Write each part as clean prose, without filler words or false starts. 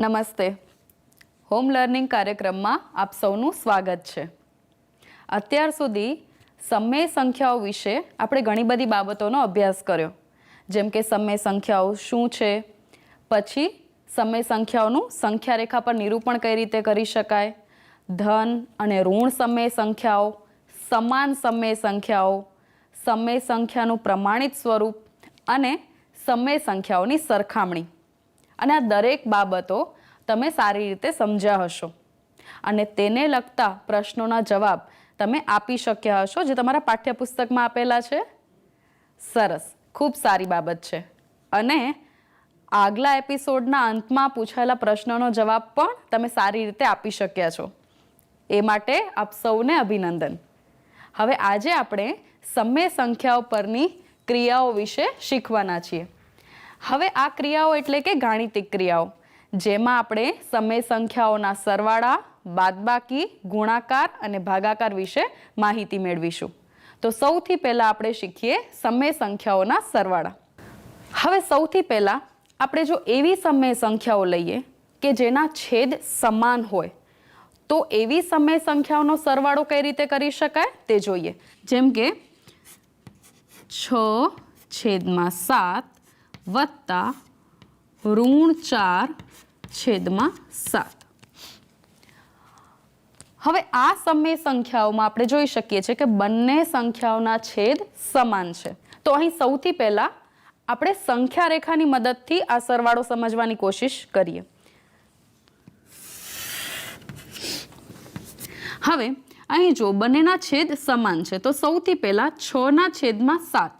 નમસ્તે. Home learning કાર્યક્રમમાં આપ સૌનું સ્વાગત છે. અત્યાર સુધી સમય સંખ્યાઓ વિશે આપણે ઘણી બધી બાબતોનો અભ્યાસ કર્યો, જેમ કે સમય સંખ્યાઓ શું છે, પછી સમય સંખ્યાઓનું સંખ્યા રેખા પર નિરૂપણ કઈ રીતે કરી શકાય, ધન અને ઋણ સમય સંખ્યાઓ, સમાન સમય સંખ્યાઓ, સમય સંખ્યાનું પ્રમાણિત સ્વરૂપ અને સમય સંખ્યાઓની સરખામણી. અને આ દરેક બાબતો તમે સારી રીતે સમજ્યા હશો અને તેને લગતા પ્રશ્નોના જવાબ તમે આપી શક્યા હશો, જે તમારા પાઠ્યપુસ્તકમાં આપેલા છે. સરસ, ખૂબ સારી બાબત છે. અને આગલા એપિસોડના અંતમાં પૂછાયેલા પ્રશ્નોનો જવાબ પણ તમે સારી રીતે આપી શક્યા છો. એ માટે આપ સૌને અભિનંદન. હવે આજે આપણે સમય સંખ્યાઓ પરની ક્રિયાઓ વિશે શીખવાના છીએ. હવે આ ક્રિયાઓ એટલે કે ગાણિતિક ક્રિયાઓ, જેમાં આપણે સમય સંખ્યાઓના સરવાળા, બાદબાકી, ગુણાકાર અને ભાગાકાર વિશે માહિતી મેળવીશું. તો સૌથી પહેલા આપણે શીખીએ સમય સંખ્યાઓના સરવાળા. હવે સૌથી પહેલા આપણે જો એવી સમય સંખ્યાઓ લઈએ કે જેના છેદ સમાન હોય, તો એવી સમય સંખ્યાઓનો સરવાળો કઈ રીતે કરી શકાય તે જોઈએ. જેમ કે 6/7 વત્તા ઋણ 4/7. હવે આ સમય સંખ્યાઓમાં આપણે જોઈ શકીએ છીએ કે બંને સંખ્યાઓના છેદ સમાન છે. તો અહીં સૌથી પહેલા આપણે સંખ્યા રેખાની મદદથી આ સરવાળો સમજવાની કોશિશ કરીએ. હવે અહીં જો બંનેના છેદ સમાન છે, તો સૌથી પહેલા 6/7.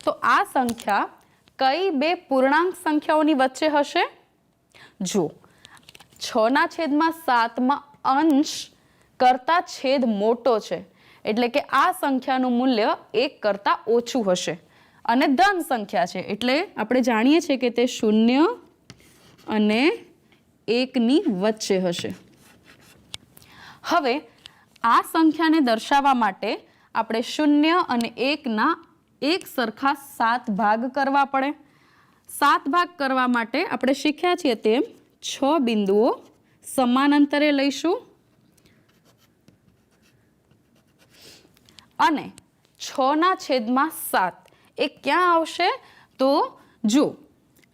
તો આ સંખ્યા કઈ બે પૂર્ણાંક સંખ્યાઓની વચ્ચે હશે? જો 6/7માં અંશ કરતા છેદ મોટો છે, એટલે કે આ સંખ્યાનું મૂલ્ય 1 કરતા ઓછું હશે અને ધન સંખ્યા છે, એટલે આપણે જાણીએ છીએ કે તે 0 અને 1ની વચ્ચે હશે. હવે આ સંખ્યાને દર્શાવવા માટે આપણે 0 અને 1ના એક સરખા 7 ભાગ કરવા પડે. 7 ભાગ કરવા માટે આપણે શીખ્યા છીએ તેમ 6 બિંદુઓ સમાન અંતરે લઈશું અને 6/7 એ ક્યાં આવશે? તો જો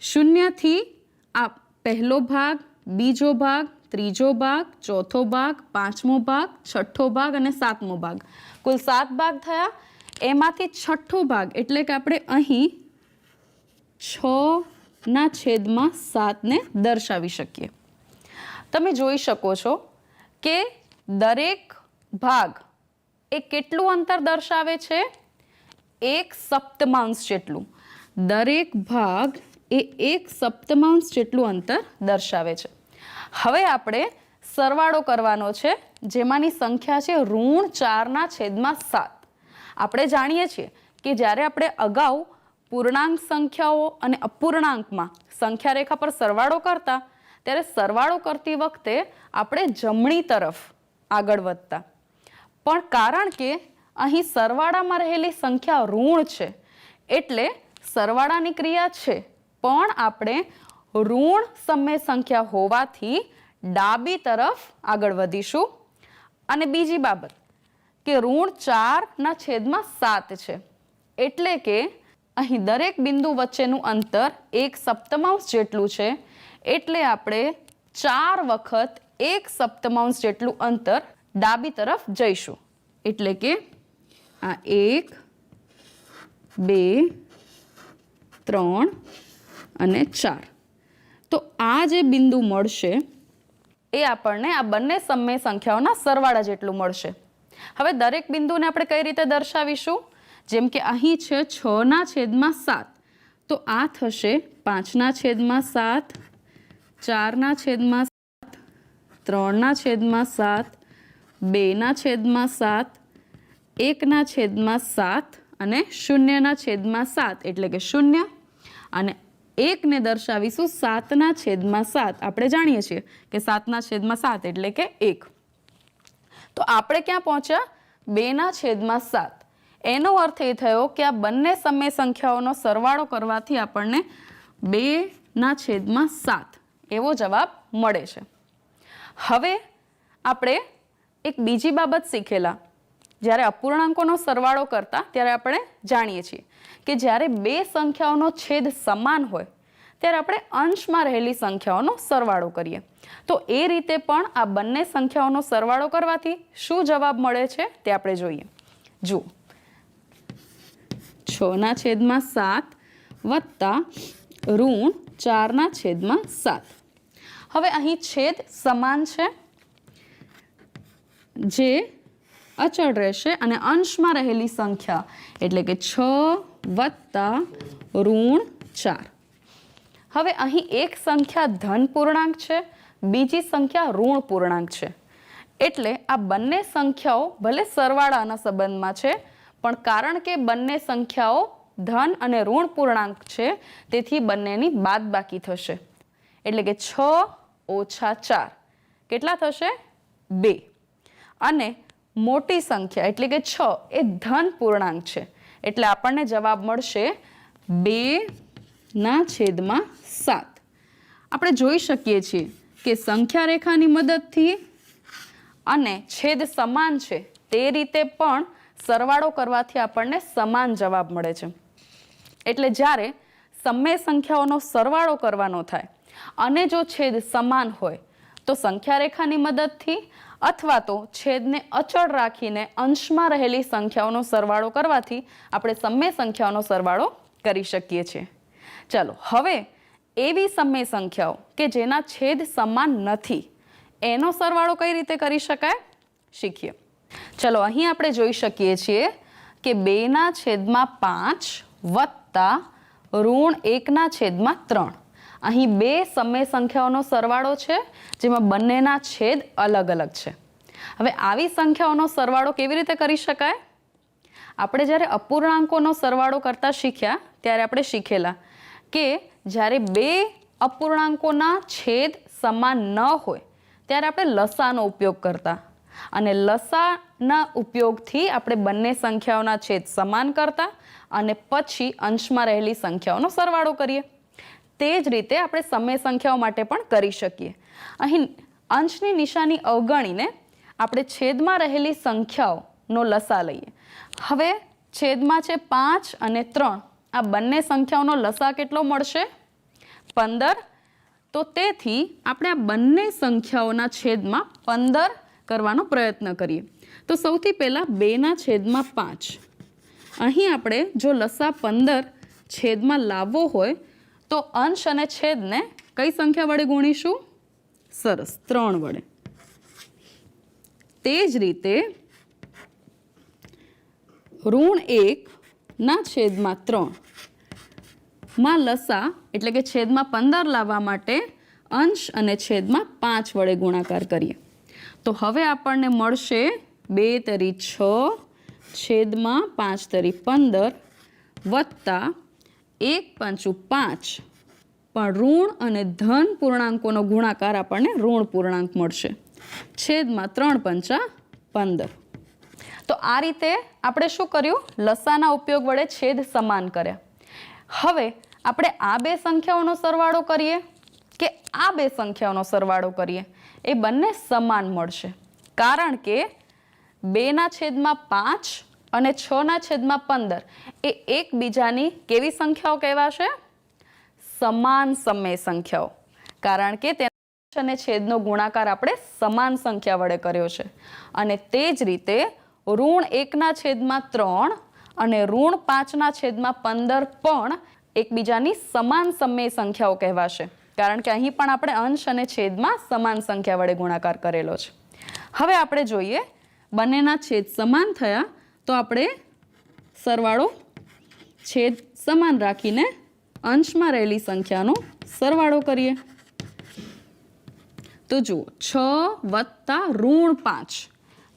0 થી આ પહેલો ભાગ, બીજો ભાગ, ત્રીજો ભાગ, ચોથો ભાગ, પાંચમો ભાગ, છઠ્ઠો ભાગ અને સાતમો ભાગ, કુલ 7 ભાગ થયા. એમાંથી છઠ્ઠો ભાગ એટલે કે આપણે અહીં 6/7 ને દર્શાવી શકીએ. તમે જોઈ શકો છો કે દરેક ભાગ એ કેટલું અંતર દર્શાવે છે? 1/7 જેટલું. દરેક ભાગ એ 1/7 જેટલું અંતર દર્શાવે છે. હવે આપણે સરવાળો કરવાનો છે, જેમાંની સંખ્યા છે ઋણ 4/7. આપણે જાણીએ છીએ કે જ્યારે આપણે અગાઉ પૂર્ણાંક સંખ્યાઓ અને અપૂર્ણાંકમાં સંખ્યા રેખા પર સરવાળો કરતા, ત્યારે સરવાળો કરતી વખતે આપણે જમણી તરફ આગળ વધતા. પણ કારણ કે અહીં સરવાળામાં રહેલી સંખ્યા ઋણ છે, એટલે સરવાળાની ક્રિયા છે, પણ આપણે ઋણ સમય સંખ્યા હોવાથી ડાબી તરફ આગળ વધીશું. અને બીજી બાબત કે ઋણ 4/7 છે, એટલે કે અહીં દરેક બિંદુ વચ્ચેનું અંતર 1/7 જેટલું છે, એટલે આપણે 4 વખત 1/7 જેટલું અંતર ડાબી તરફ જઈશું. એટલે કે આ 1, 2, 3 અને 4. તો આ જે બિંદુ મળશે એ આપણને આ બંને સમય સંખ્યાઓના સરવાળા જેટલું મળશે. હવે દરેક બિંદુને આપણે કઈ રીતે દર્શાવીશું? જેમ કે અહીં છે 6/7, તો આ થશે 5/7, 4/7, 3/7, 2/7, 1/7 અને 0/7, એટલે કે 0. અને 1ને દર્શાવીશું 7/7. આપણે જાણીએ છીએ કે 7/7 એટલે કે 1. તો આપણે ક્યાં પહોંચ્યા? 2/7. એનો અર્થ એ થયો કે આ બંને સમય સંખ્યાઓનો સરવાળો કરવાથી આપણને 2/7 એવો જવાબ મળે છે. હવે આપણે એક બીજી બાબત શીખેલા, જ્યારે અપૂર્ણાંકોનો સરવાળો કરતા ત્યારે આપણે જાણીએ છીએ કે જ્યારે બે સંખ્યાઓનો છેદ સમાન હોય ત્યારે આપણે અંશમાં રહેલી સંખ્યાઓનો સરવાળો કરીએ. તો એ રીતે પણ આ બંને સંખ્યાઓનો સરવાળો કરવાથી શું જવાબ મળે છે તે આપણે જોઈએ. જુઓ, 6/7 વત્તા ઋણ 4/7. હવે અહીં છેદ સમાન છે જે અચળ રહેશે અને અંશમાં રહેલી સંખ્યા એટલે કે 6 વત્તા ઋણ 4. હવે અહીં એક સંખ્યા ધન પૂર્ણાંક છે, બીજી સંખ્યા ઋણ પૂર્ણાંક છે. એટલે આ બંને સંખ્યાઓ ભલે સરવાળાના સંબંધમાં છે, પણ કારણ કે બંને સંખ્યાઓ ધન અને ઋણ પૂર્ણાંક છે તેથી બંનેની બાદબાકી થશે. એટલે કે 6 ઓછા 4 કેટલા થશે? 2. અને મોટી સંખ્યા એટલે કે 6 એ ધન પૂર્ણાંક છે એટલે આપણને જવાબ મળશે 2/7. આપણે જોઈ શકીએ છીએ કે સંખ્યા રેખાની મદદથી અને છેદ સમાન છે તે રીતે પણ સરવાળો કરવાથી આપણને સમાન જવાબ મળે છે. એટલે જ્યારે સમય સંખ્યાઓનો સરવાળો કરવાનો થાય અને જો છેદ સમાન હોય તો સંખ્યા રેખાની મદદથી અથવા તો છેદને અચળ રાખીને અંશમાં રહેલી સંખ્યાઓનો સરવાળો કરવાથી આપણે સમય સંખ્યાઓનો સરવાળો કરી શકીએ છીએ. ચાલો હવે એવી સમય સંખ્યાઓ કે જેના છેદ સમાન નથી એનો સરવાળો કઈ રીતે કરી શકાય શીખીએ. ચલો અહીં આપણે જોઈ શકીએ છીએ કે 2/5 વત્તા ઋણ 1/3. અહીં બે સમય સંખ્યાઓનો સરવાળો છે જેમાં બંનેના છેદ અલગ અલગ છે. હવે આવી સંખ્યાઓનો સરવાળો કેવી રીતે કરી શકાય? આપણે જ્યારે અપૂર્ણાંકોનો સરવાળો કરતા શીખ્યા ત્યારે આપણે શીખેલા કે જ્યારે બે અપૂર્ણાંકોના છેદ સમાન ન હોય ત્યારે આપણે લસાનો ઉપયોગ કરતા અને લસાના ઉપયોગથી આપણે બંને સંખ્યાઓના છેદ સમાન કરતા અને પછી અંશમાં રહેલી સંખ્યાઓનો સરવાળો કરીએ. તે જ રીતે આપણે સમય સંખ્યાઓ માટે પણ કરી શકીએ. અહીં અંશની નિશાની અવગણીને આપણે છેદમાં રહેલી સંખ્યાઓનો લસા લઈએ. હવે છેદમાં છે 5 અને 3. આ બંને સંખ્યાઓનો લસા કેટલો મળશે? 15. તો તેથી આપણે આ બંને સંખ્યાઓના છેદમાં 15 કરવાનો પ્રયત્ન કરીએ. તો સૌથી પહેલાં 2/5. અહીં આપણે જો લસા 15 છેદમાં લાવવો હોય તો અંશ અને છેદને કઈ સંખ્યા વડે ગુણીશું? સરસ, 3 વડે. તે જ રીતે ઋણ 1/3 માં લસા એટલે કે છેદમાં 15 લાવવા માટે અંશ અને છેદમાં 5 વડે ગુણાકાર કરીએ તો હવે આપણને મળશે 2 તરી 6 છેદમાં 5 તરી 15 વત્તા 1 પંચું 5 પણ ઋણ અને ધન પૂર્ણાંકોનો ગુણાકાર આપણને ઋણ પૂર્ણાંક મળશે છેદમાં 3 પંચા 15. તો આ રીતે આપણે શું કર્યું? લસાના ઉપયોગ વડે છેદ સમાન કર્યા. હવે આપણે આ બે સંખ્યાઓનો સરવાળો કરીએ કે આ બે સંખ્યાઓનો સરવાળો કરીએ એ બંને સમાન મળશે કારણ કે 2/5 અને 6/15 એ એકબીજાની કેવી સંખ્યાઓ કહેવાશે? સમાન સમય સંખ્યાઓ. કારણ કે તેના અને છેદનો ગુણાકાર આપણે સમાન સંખ્યા વડે કર્યો છે. અને તે જ રીતે ઋણ 1/3 અને ઋણ 5/15 પણ એકબીજાની સમાન સમય સંખ્યાઓ કહેવાશે કારણ કે અહીં પણ આપણે અંશ અને છેદમાં સમાન સંખ્યા વડે ગુણાકાર કરેલો છે. હવે આપણે જોઈએ બંનેના છેદ સમાન થયા તો આપણે સરવાળો છેદ સમાન રાખીને અંશમાં રહેલી સંખ્યાનો સરવાળો કરીએ. તો જુઓ 6 વત્તા ઋણ 5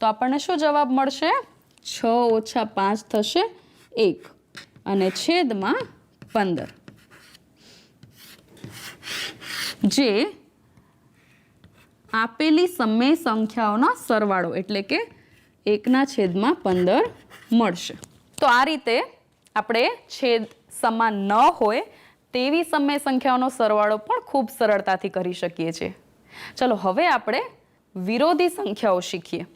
તો આપણને શું જવાબ મળશે? 6 ઓછા 5 થશે 1 અને છેદમાં 15 જે આપેલી સમય સંખ્યાઓનો સરવાળો એટલે કે 1/15 મળશે. તો આ રીતે આપણે છેદ સમાન ન હોય તેવી સમય સંખ્યાઓનો સરવાળો પણ ખૂબ સરળતાથી કરી શકીએ છીએ. ચલો હવે આપણે વિરોધી સંખ્યાઓ શીખીએ.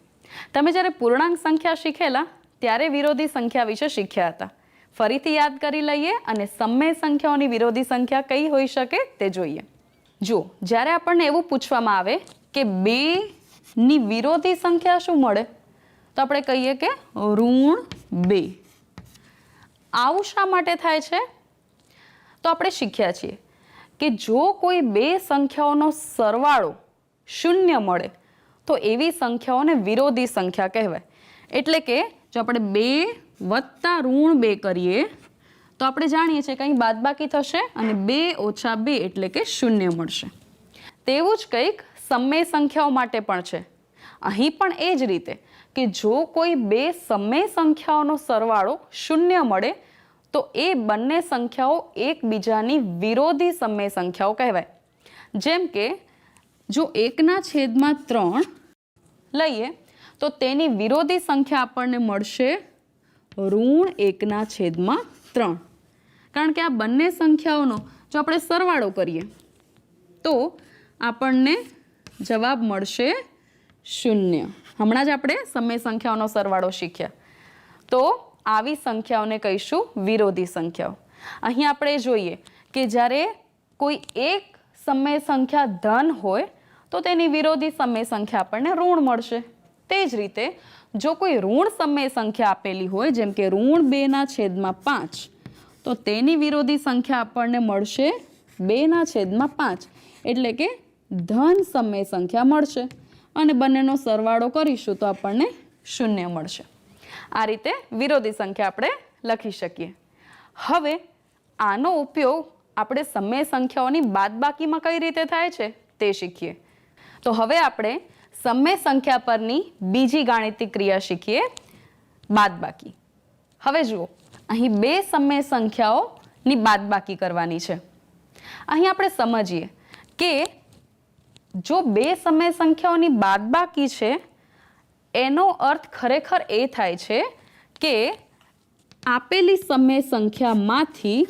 તમે જ્યારે પૂર્ણાંક સંખ્યા શીખેલા ત્યારે વિરોધી સંખ્યા વિશે શીખ્યા હતા. ફરીથી યાદ કરી લઈએ અને સમય સંખ્યાઓની વિરોધી સંખ્યા કઈ હોઈ શકે તે જોઈએ. જો જ્યારે આપણને એવું પૂછવામાં આવે કે 2 ની વિરોધી સંખ્યા શું મળે, તો આપણે કહીએ કે ઋણ 2. આવું શા માટે થાય છે? તો આપણે શીખ્યા છીએ કે જો કોઈ 2 સંખ્યાઓનો સરવાળો 0 મળે તો એવી સંખ્યાઓને વિરોધી સંખ્યા કહેવાય. એટલે કે જો આપણે 2 વત્તા ઋણ 2 કરીએ તો આપણે જાણીએ છીએ કંઈ બાદબાકી થશે અને 2 ઓછા 2 એટલે કે 0 મળશે. તેવું જ કંઈક સમય સંખ્યાઓ માટે પણ છે. અહીં પણ એ જ રીતે કે જો કોઈ 2 સમય સંખ્યાઓનો સરવાળો 0 મળે તો એ બંને સંખ્યાઓ એકબીજાની વિરોધી સમય સંખ્યાઓ કહેવાય. જેમ કે જો 1/3 લઈએ તો તેની વિરોધી સંખ્યા આપણને મળશે ઋણ 1/3. કારણ કે આ બંને સંખ્યાઓનો જો આપણે સરવાળો કરીએ તો આપણને જવાબ મળશે 0. હમણાં જ આપણે સમય સંખ્યાઓનો સરવાળો શીખ્યા. તો આવી સંખ્યાઓને કહીશું વિરોધી સંખ્યાઓ. અહીં આપણે જોઈએ કે જ્યારે કોઈ એક સમય સંખ્યા ધન હોય તો તેની વિરોધી સમય સંખ્યા આપણને ઋણ મળશે. તે જ રીતે જો કોઈ ઋણ સમય સંખ્યા આપેલી હોય જેમ કે ઋણ 2/5 તો તેની વિરોધી સંખ્યા આપણને મળશે 2/5 એટલે કે ધન સમય સંખ્યા મળશે અને બંનેનો સરવાળો કરીશું તો આપણને 0 મળશે. આ રીતે વિરોધી સંખ્યા આપણે લખી શકીએ. હવે આનો ઉપયોગ આપણે સમય સંખ્યાઓની બાદબાકીમાં કઈ રીતે થાય છે તે શીખીએ. તો હવે આપણે સમય સંખ્યા પરની બીજી ગાણિતિક ક્રિયા શીખીએ, બાદબાકી. હવે જુઓ, અહીં 2 સમય સંખ્યાઓની બાદબાકી કરવાની છે. અહીં આપણે સમજીએ કે જો 2 સમય સંખ્યાઓની બાદબાકી છે એનો અર્થ ખરેખર એ થાય છે કે આપેલી સમય સંખ્યામાંથી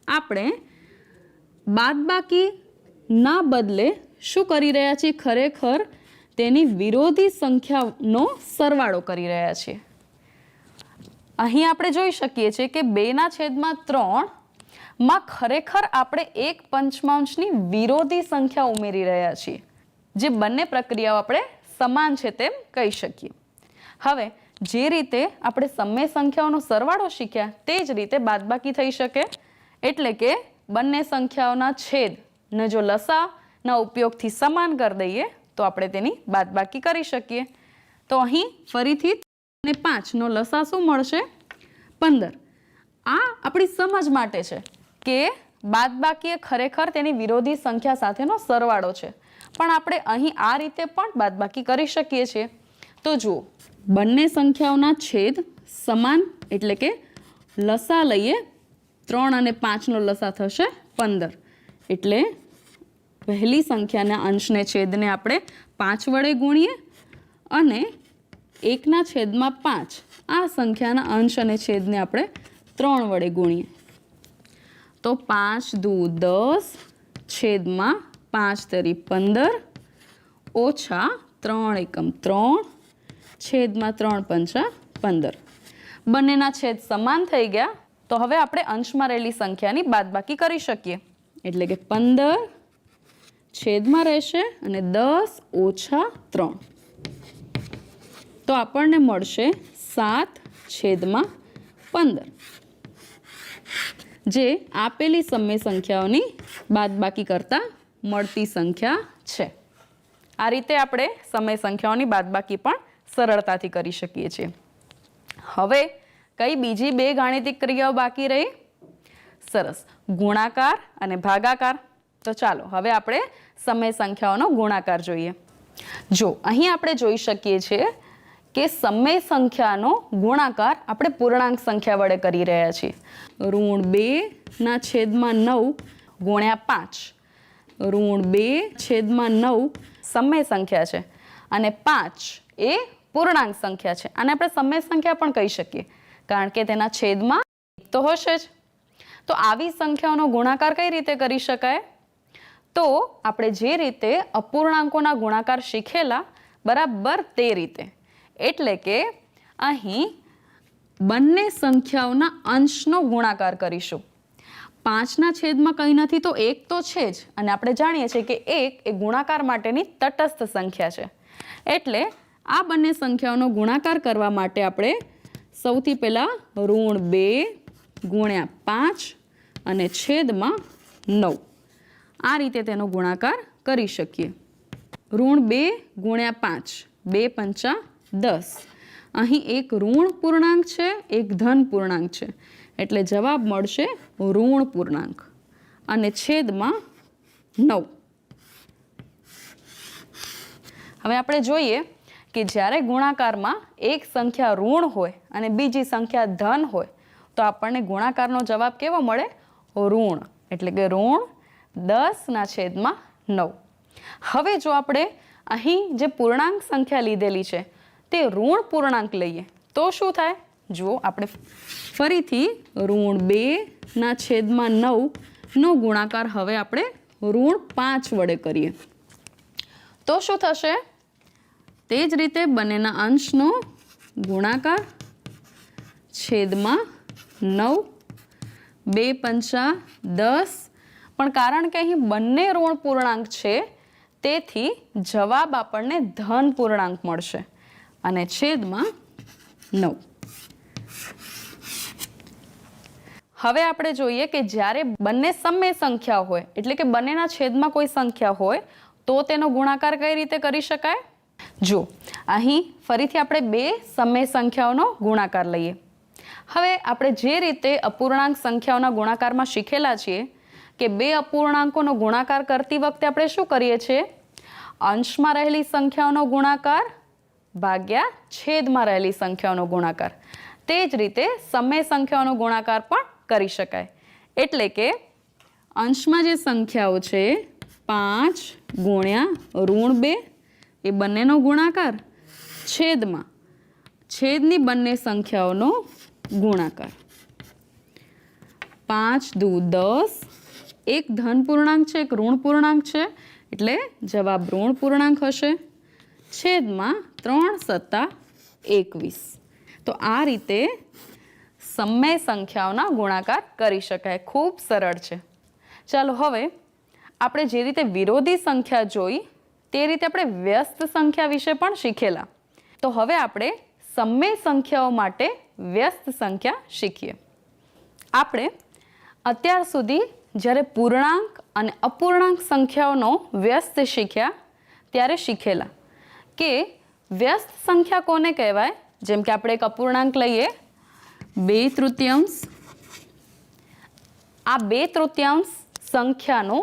આપણે બાદબાકી ના બદલે શું કરી રહ્યા છીએ? ખરેખર તેની વિરોધી સંખ્યાનો સરવાળો કરી રહ્યા છીએ. અહીં આપણે જોઈ શકીએ છીએ કે 2/3 માં ખરેખર આપણે 1/5ની વિરોધી સંખ્યા ઉમેરી રહ્યા છીએ, જે બંને પ્રક્રિયાઓ આપણે સમાન છે તેમ કહી શકીએ. હવે જે રીતે આપણે સમય સંખ્યાઓનો સરવાળો શીખ્યા તે જ રીતે બાદબાકી થઈ શકે. એટલે કે બંને સંખ્યાઓના છેદને જો લસાના ઉપયોગથી સમાન કરી દઈએ તો આપણે તેની બાદબાકી કરી શકીએ. તો અહીં ફરીથી 5નો લસા શું મળશે? 15. આ આપણી સમજ માટે છે કે બાદબાકી એ ખરેખર તેની વિરોધી સંખ્યા સાથેનો સરવાળો છે, પણ આપણે અહીં આ રીતે પણ બાદબાકી કરી શકીએ છીએ. તો જુઓ, બંને સંખ્યાઓના છેદ સમાન એટલે કે લસા લઈએ 3 અને 5નો લસા થશે 15. એટલે પહેલી સંખ્યાના અંશને છેદને આપણે 5 વડે ગુણીએ અને 1/5 આ સંખ્યાના અંશ અને છેદને આપણે 3 વડે ગુણીએ તો 5 દુ 10 છેદમાં 5 તરી 15 ઓછા 3 એકમ 3 છેદમાં 3 પંચા 15. બંનેના છેદ સમાન થઈ ગયા. તો હવે આપણે અંશમાં રહેલી સંખ્યાની બાદબાકી કરી શકીએ. એટલે કે 15 છેદમાં રહેશે અને 10 ઓછા 3. તો આપણને મળશે 7/15, જે આપેલી સમય સંખ્યાઓની બાદબાકી કરતા મળતી સંખ્યા છે. આ રીતે આપણે સમય સંખ્યાઓની બાદબાકી પણ સરળતાથી કરી શકીએ છીએ. હવે કઈ બીજી 2 ગાણિતિક ક્રિયાઓ બાકી રહી? સરસ, ગુણાકાર અને ભાગાકાર. તો ચાલો હવે આપણે સમય સંખ્યાઓનો ગુણાકાર જોઈએ. જો અહીં આપણે જોઈ શકીએ છીએ કે સમય સંખ્યાનો ગુણાકાર આપણે પૂર્ણાંક સંખ્યા વડે કરી રહ્યા છીએ. ઋણ 2/9 ગુણ્યા 5. ઋણ 2/9 સમય સંખ્યા છે અને 5 એ પૂર્ણાંક સંખ્યા છે. અને આપણે સમય સંખ્યા પણ કહી શકીએ કારણ કે તેના છેદમાં 1 તો હશે જ. તો આવી સંખ્યાઓનો ગુણાકાર કઈ રીતે કરી શકાય? તો આપણે જે રીતે અપૂર્ણાંકોના ગુણાકાર શીખેલા બરાબર તે રીતે, એટલે કે અહીં બંને સંખ્યાઓના અંશનો ગુણાકાર કરીશું. 5ના છેદમાં કંઈ નથી તો 1 તો છે જ, અને આપણે જાણીએ છીએ કે 1 એ ગુણાકાર માટેની તટસ્થ સંખ્યા છે. એટલે આ બંને સંખ્યાઓનો ગુણાકાર કરવા માટે આપણે સૌથી પહેલા -2 ગુણ્યા 5 અને છેદમાં 9 આ રીતે તેનો ગુણાકાર કરી શકીએ. -2 ગુણ્યા 5, 2 પંચા 10. અહીં એક ઋણ પૂર્ણાંક છે, એક ધન પૂર્ણાંક છે, એટલે જવાબ મળશે ઋણ પૂર્ણાંક અને છેદમાં 9. હવે આપણે જોઈએ કે જ્યારે ગુણાકારમાં એક સંખ્યા ઋણ હોય અને બીજી સંખ્યા ધન હોય તો આપણને ગુણાકારનો જવાબ કેવો મળે? ઋણ, એટલે કે ઋણ 10/9. હવે જો આપણે અહીં જે પૂર્ણાંક સંખ્યા લીધેલી છે તે ઋણ પૂર્ણાંક લઈએ તો શું થાય? જુઓ, આપણે ફરીથી -2/9 નો ગુણાકાર હવે આપણે -5 વડે કરીએ તો શું થશે? તે જ રીતે બંનેના અંશનો ગુણાકાર છેદમાં 9, 2 પંચા 10. પણ કારણ કે અહીં બંને ઋણ પૂર્ણાંક છે તેથી જવાબ આપણને ધન પૂર્ણાંક મળશે અને છેદમાં 9. હવે આપણે જોઈએ કે જ્યારે બંને સમય સંખ્યા હોય, એટલે કે બંનેના છેદમાં કોઈ સંખ્યા હોય તો તેનો ગુણાકાર કઈ રીતે કરી શકાય? જો, અહીં ફરીથી આપણે બે સમય સંખ્યાઓનો ગુણાકાર લઈએ. હવે આપણે જે રીતે અપૂર્ણાંક સંખ્યાઓના ગુણાકારમાં શીખેલા છીએ કે બે અપૂર્ણાંકોનો ગુણાકાર કરતી વખતે આપણે શું કરીએ છીએ? અંશમાં રહેલી સંખ્યાઓનો ગુણાકાર ભાગ્યા છેદમાં રહેલી સંખ્યાઓનો ગુણાકાર. તે જ રીતે સમય સંખ્યાઓનો ગુણાકાર પણ કરી શકાય. એટલે કે અંશમાં જે સંખ્યાઓ છે 5 ગુણ્યા -2 એ બંનેનો ગુણાકાર છેદમાં છેદની બંને સંખ્યાઓનો ગુણાકાર. 5 દુ 10. એક ધન પૂર્ણાંક છે, એક ઋણ પૂર્ણાંક છે, એટલે જવાબ ઋણ પૂર્ણાંક હશે. છેદમાં 3 સત્તા 21. તો આ રીતે સમય સંખ્યાઓના ગુણાકાર કરી શકાય. ખૂબ સરળ છે. ચાલો હવે આપણે જે રીતે વિરોધી સંખ્યા જોઈ તે રીતે આપણે વ્યસ્ત સંખ્યા વિશે પણ શીખેલા. તો હવે આપણે સમય સંખ્યાઓ માટે વ્યસ્ત સંખ્યા શીખીએ. આપણે અત્યાર સુધી જ્યારે પૂર્ણાંક અને અપૂર્ણાંક સંખ્યાઓનો વ્યસ્ત શીખ્યા ત્યારે શીખેલા કે વ્યસ્ત સંખ્યા કોને કહેવાય? જેમ કે આપણે એક અપૂર્ણાંક લઈએ 2/3. આ 2/3 સંખ્યાનો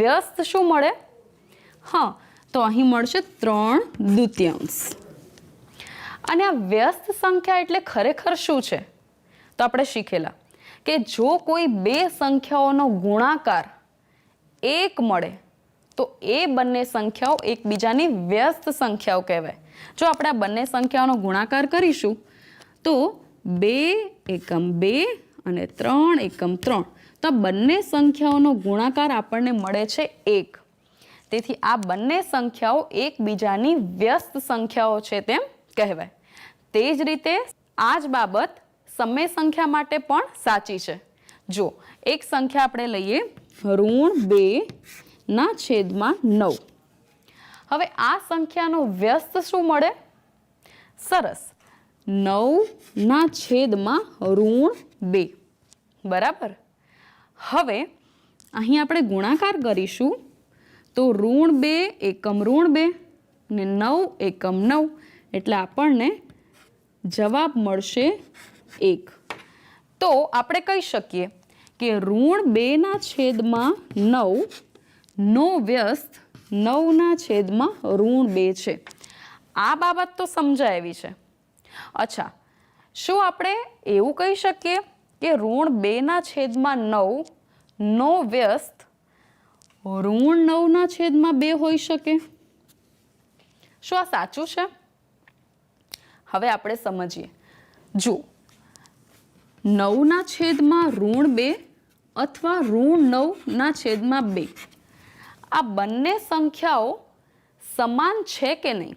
વ્યસ્ત શું મળે? હા, તો અહીં મળશે 3/2. અને આ વ્યસ્ત સંખ્યા એટલે ખરેખર શું છે? તો આપણે શીખેલા કે જો કોઈ બે સંખ્યાઓનો ગુણાકાર 1 મળે તો એ બંને સંખ્યાઓ એકબીજાની વ્યસ્ત સંખ્યાઓ કહેવાય. જો આપણે આ બંને સંખ્યાઓનો ગુણાકાર કરીશું તો 2 એકમ 2 અને 3 એકમ 3, તો આ બંને સંખ્યાઓનો ગુણાકાર આપણને મળે છે 1. તેથી આ બંને સંખ્યાઓ એકબીજાની વ્યસ્ત સંખ્યાઓ છે તેમ કહેવાય. તે જ રીતે આ જ બાબત સમય સંખ્યા માટે પણ સાચી છે. જો એક સંખ્યા આપણે લઈએ -2/9. હવે આ સંખ્યાનો વ્યસ્ત શું મળે? સરસ, 9/2. બરાબર. હવે અહીં આપણે ગુણાકાર કરીશું તો -2 એકમ -2 ને 9 એકમ 9, એટલે આપણને જવાબ મળશે 1. તો આપણે કહી શકીએ કે -2/9 નો વ્યસ્ત 9/2 છે. આ બાબત તો સમજાય એવી છે. અચ્છા, શું આપણે એવું કહી શકીએ કે -2/9 નો વ્યસ્ત -9/2 હોઈ શકે? શું આ સાચું છે? હવે આપણે સમજીએ. જો 9/2 અથવા -9/2 આ બંને સંખ્યાઓ સમાન છે કે નહીં?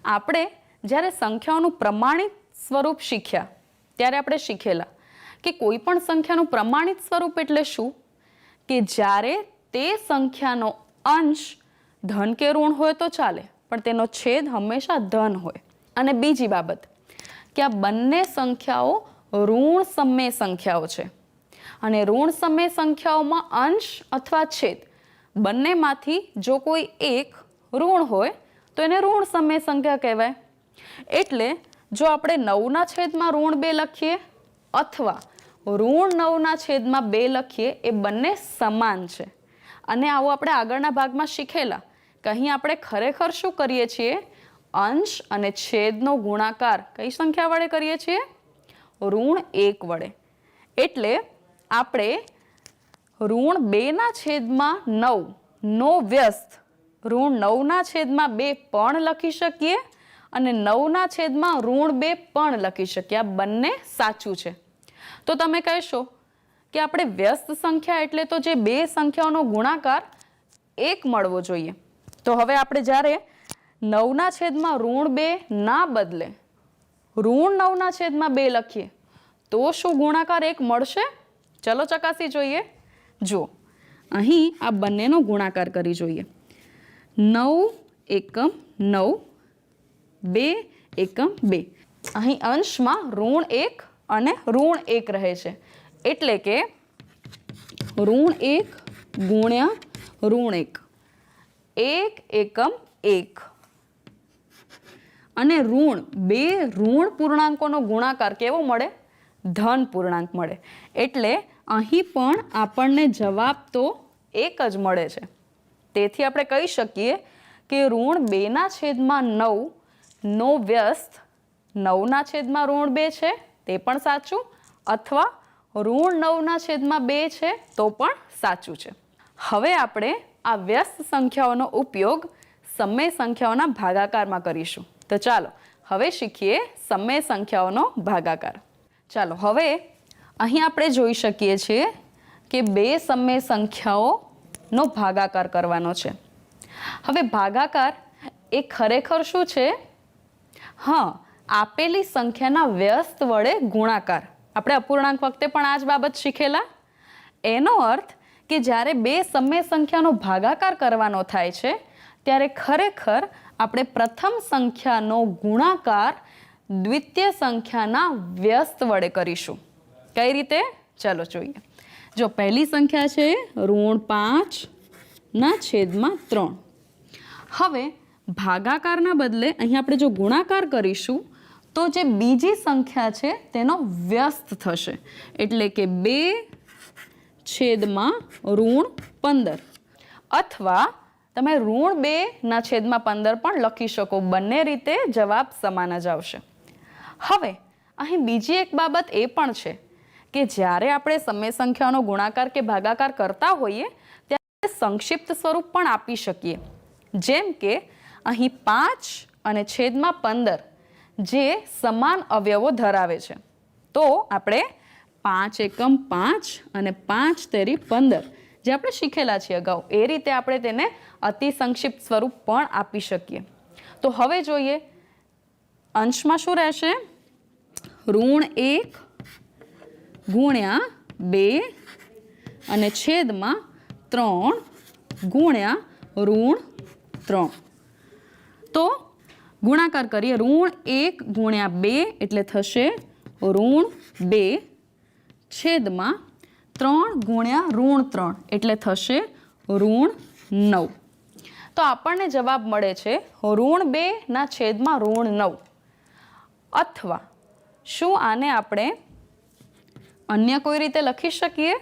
આપણે જ્યારે સંખ્યાઓનું પ્રમાણિત સ્વરૂપ શીખ્યા ત્યારે આપણે શીખેલા કે કોઈ પણ સંખ્યાનું પ્રમાણિત સ્વરૂપ એટલે શું? કે જ્યારે તે સંખ્યાનો અંશ ધન કે ઋણ હોય તો ચાલે, પણ તેનો છેદ હંમેશા ધન હોય. અને બીજી બાબત કે આ બંને સંખ્યાઓ ઋણ સમય સંખ્યાઓ છે, અને ઋણ સમય સંખ્યાઓમાં અંશ અથવા છેદ બંનેમાંથી જો કોઈ એક ઋણ હોય તો એને ઋણ સમય સંખ્યા કહેવાય. એટલે જો આપણે 9/2 લખીએ અથવા -9/2 લખીએ એ બંને સમાન છે. અને આવું આપણે આગળના ભાગમાં શીખેલા કે અહીં આપણે ખરેખર શું કરીએ છીએ? અંશ અને છેદનો ગુણાકાર કઈ સંખ્યા વડે કરીએ છીએ? ઋણ 1 વડે. એટલે આપણે √2/9 નો વ્યસ્ત √9/2 પણ લખી શકીએ અને 9/√2 પણ લખી શકીએ. આ બંને સાચું છે. તો તમે કહેશો કે આપણે વ્યસ્ત સંખ્યા એટલે તો જે બે સંખ્યાઓનો ગુણાકાર 1 મળવો જોઈએ. તો હવે આપણે જ્યારે 9/√2 ના બદલે √9/2 લખીએ તો શું ગુણાકાર 1 મળશે? ચલો ચકાસી જોઈએ. જો અહીં આ બંનેનો ગુણાકાર કરી જોઈએ. 9 એકમ 9, 2 એકમ 2. અહીં અંશમાં ઋણ 1 અને ઋણ 1 રહે છે. એટલે કે ઋણ 1 ગુણ્યા ઋણ 1, 1 એકમ 1. અને બે ઋણ પૂર્ણાંકોનો ગુણાકાર કેવો મળે? ધન પૂર્ણાંક મળે. એટલે અહીં પણ આપણને જવાબ તો 1 જ મળે છે. તેથી આપણે કહી શકીએ કે √2/9 નો વ્યસ્ત 9/√2 છે તે પણ સાચું, અથવા √9/2 છે તો પણ સાચું છે. હવે આપણે આ વ્યસ્ત સંખ્યાઓનો ઉપયોગ સમય સંખ્યાઓના ભાગાકારમાં કરીશું. તો ચાલો હવે શીખીએ સમય સંખ્યાઓનો ભાગાકાર. ચાલો હવે અહીં આપણે જોઈ શકીએ છીએ કે બે સમય સંખ્યાઓનો ભાગાકાર કરવાનો છે. હવે ભાગાકાર એ ખરેખર શું છે? આપેલી સંખ્યાના વ્યસ્ત વડે ગુણાકાર. આપણે અપૂર્ણાંક વખતે પણ આ જ બાબત શીખેલા. એનો અર્થ કે જ્યારે બે સમય સંખ્યાનો ભાગાકાર કરવાનો થાય છે ત્યારે ખરેખર આપણે પ્રથમ સંખ્યાનો ગુણાકાર દ્વિતીય સંખ્યાના વ્યસ્ત વડે કરીશું. કઈ રીતે? ચાલો જોઈએ. જો પહેલી સંખ્યા છે √5/3. હવે ભાગાકારના બદલે અહીં આપણે જો ગુણાકાર કરીશું તો જે બીજી સંખ્યા છે તેનો વ્યસ્ત થશે. એટલે કે 2/15. અથવા તમે √2/15 પણ લખી શકો. બંને રીતે જવાબ સમાન જ આવશે. હવે અહીં બીજી એક બાબત એ પણ છે કે જ્યારે આપણે સમય સંખ્યાઓનો ગુણાકાર કે ભાગાકાર કરતા હોઈએ ત્યારે સંક્ષિપ્ત સ્વરૂપ પણ આપી શકીએ. જેમ કે અહીં 5/15 જે સમાન અવયવો ધરાવે છે. તો આપણે 5 એકમ 5 અને 5 તેરી 15 જે આપણે શીખેલા છીએ અગાઉ એ રીતે આપણે તેને અતિ સંક્ષિપ્ત સ્વરૂપ પણ આપી શકીએ. તો હવે જોઈએ અંશમાં શું રહેશે? √1 ગુણ્યા 2 અને છેદમાં 3 ગુણ્યા √3. તો ગુણાકાર કરીએ. √1 ગુણ્યા 2 એટલે થશે √2 છેદમાં 3 ગુણ્યા √3 એટલે થશે √9. તો આપણને જવાબ મળે છે √2/9. અથવા શું આને આપણે અન્ય કોઈ રીતે લખી શકીએ?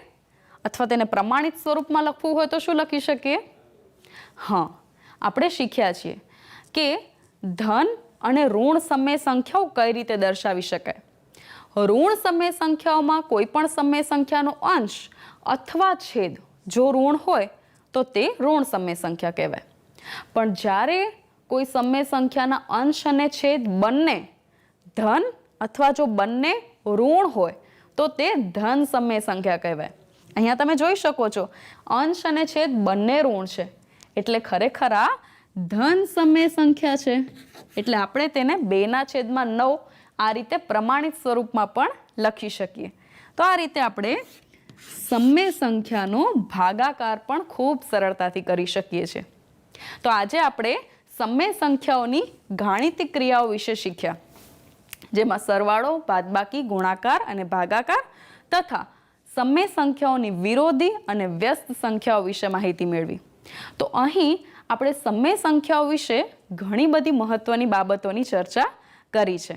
અથવા તેને પ્રમાણિત સ્વરૂપમાં લખવું હોય તો શું લખી શકીએ? આપણે શીખ્યા છીએ કે ધન અને ઋણ સમય સંખ્યાઓ કઈ રીતે દર્શાવી શકાય. ઋણ સમય સંખ્યાઓમાં કોઈ પણ સમય સંખ્યાનો અંશ અથવા છેદ જો ઋણ હોય તો તે ઋણ સમય સંખ્યા કહેવાય. પણ જ્યારે કોઈ સમય સંખ્યાના અંશ અને છેદ બંને ધન અથવા જો બંને ઋણ હોય તો તે ધન સમય સંખ્યા કહેવાય. અહીંયા તમે જોઈ શકો છો અંશ અને છેદ બંને ઋણ છે, એટલે ખરેખર આ ધન સમય સંખ્યા છે. એટલે આપણે તેને 2/9 આ રીતે પ્રમાણિત સ્વરૂપમાં પણ લખી શકીએ. તો આ રીતે આપણે સમય સંખ્યાનો ભાગાકાર પણ ખૂબ સરળતાથી કરી શકીએ છીએ. તો આજે આપણે સમય સંખ્યાઓની ગાણિતિક ક્રિયાઓ વિશે શીખ્યા, જેમાં સરવાળો, બાદબાકી, ગુણાકાર અને ભાગાકાર તથા સમય સંખ્યાઓની વિરોધી અને વ્યસ્ત સંખ્યાઓ વિશે માહિતી મેળવી. તો અહીં આપણે સમય સંખ્યાઓ વિશે ઘણી બધી મહત્વની બાબતોની ચર્ચા કરી છે.